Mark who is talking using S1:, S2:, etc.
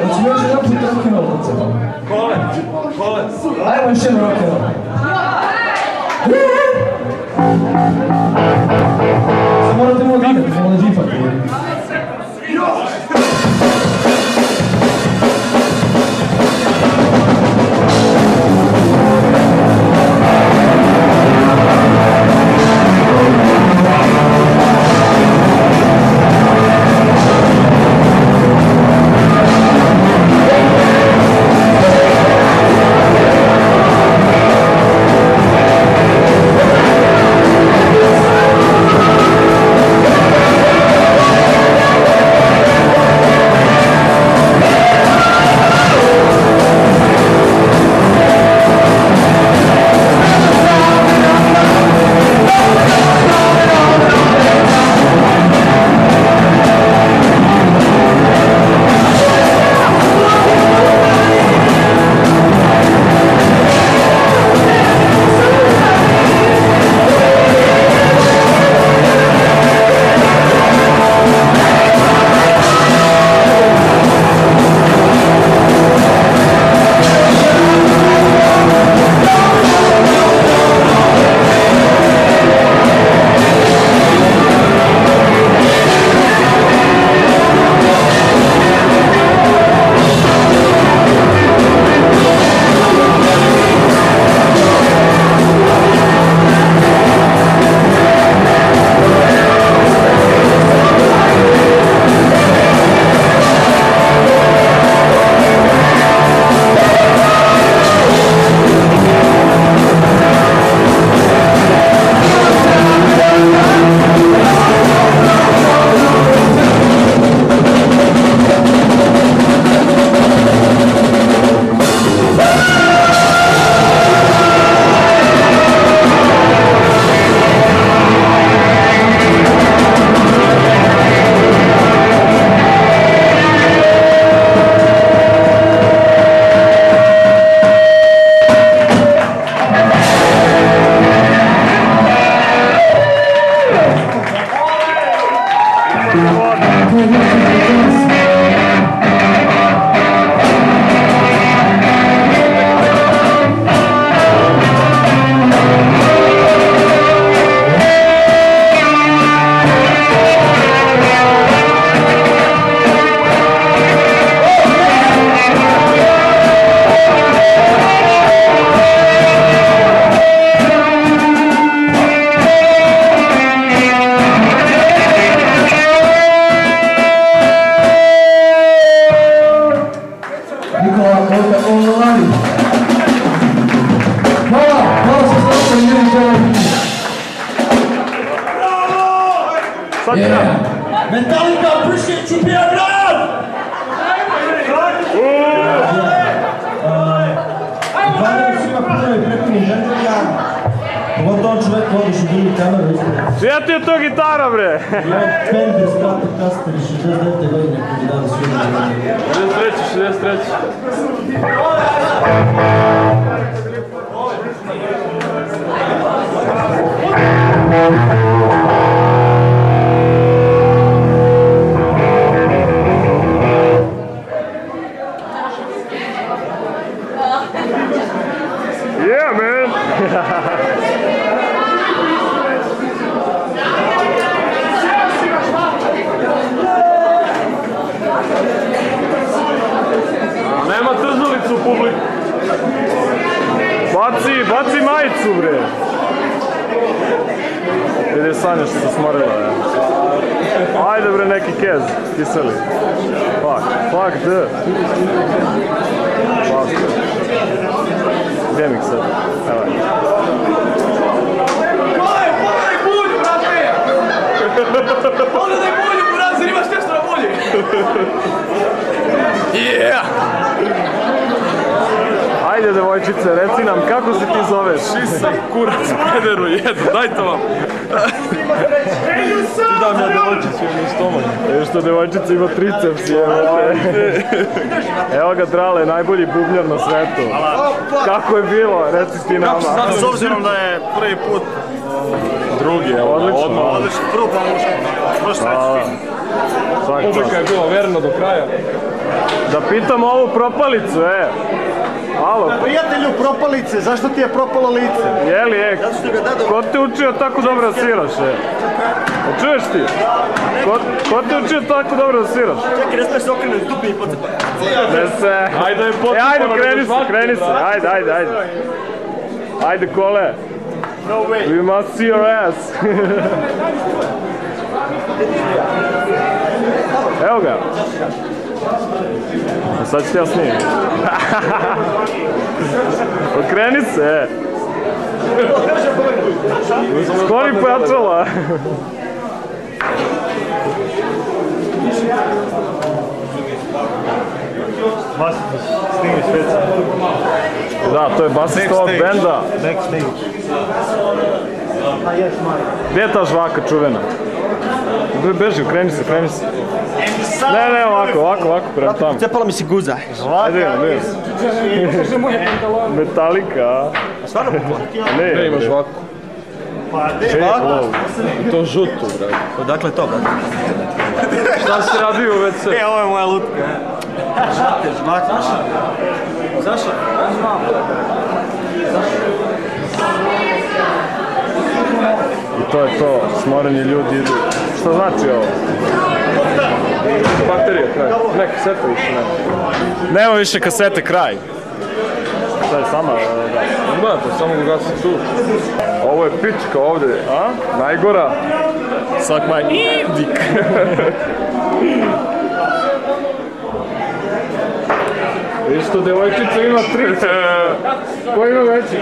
S1: Hoćemo još jedan put rock'n'roll od sebe.
S2: Kole.
S1: Ajmo još jedan rock'n'roll. Samo morate malo digati, samo da džipate.
S3: Metallica, appreciate you, Pierre Brown! Hvala svima puno i prepunim žendelja. Pogotovo čovjek vodiš u drugu kameru ispred.
S2: Čija ti je to gitara, bre?
S3: Fender Stratocaster iz 69. godine koji je dali svijetu.
S2: 63. Yeah, man. Nema trzalicu u publiku. Baci majicu, bre. Vidi Sanja što se smorila, ja. Ajde, bre, neki kez, kiseli. Fuck, d. Gdje mi sad? Evo.
S4: Pogledaj bulju, brate! Pogledaj bulju, brate, imaš nešto na bulji!
S2: Yeah! Ajde, devojčice, reci nam, kako se ti zoveš?
S4: Šisa, kurac, pederu, jedu, dajte vam! Ti dam ja devojčicu u stomak.
S2: Što devojčica ima triceps, evo ga Drale, najbolji bubnjar na svetu. Kako je bilo, reci ti nama.
S5: S obzirom da je prvi put
S2: drugi, evo, odlično.
S5: Prvo promotion, možeš reći.
S2: Svaka čast.
S4: Publika je bila verna do kraja.
S2: Da pitam ovu propalicu, Alo,
S5: Prijatelju propalice, zašto ti je propalo lice?
S2: jeli, ko te učio tako dobro da sviraš, Čuješ ti? Ko te učio tako dobro da sviraš?
S5: Čekaj, ne smiješ se okrenuti, stupi i pocepa.
S2: Ne se...
S4: Ajde je pocepano.
S2: Ajde, kreni se, ajde. Ajde, kole.
S5: No way.
S2: We must see your ass. Evo ga. Sad ću ti ja snimim. Okreni se, Skori pojačala. Da, to je basista ovog benda. Gdje je ta žvaka čuvena? Beži, kreni se. Ne, ovako, prema tamo.
S5: Cepala mi si guza.
S2: Ajde, Metallica.
S5: Stvarno poplatio?
S2: Ne,
S4: Imaš žvaku. To žuto, brate.
S5: Odakle to, brate?
S4: Šta si radio u WC?
S5: Ovo je moja lutka. Žvake. Zašto?
S2: I to je to, smoreni ljudi idu. Šta znači ovo?
S4: Baterija, kraj. Ne, kaseta više ne.
S2: Nema više kasete, kraj. Šta je sama?
S4: Imate, samo ga gasi tu. Ovo je pička ovdje,
S2: A?
S4: najgora.
S2: Suck my dick.
S4: Viš što devojčica ima 3. Ko ima veći?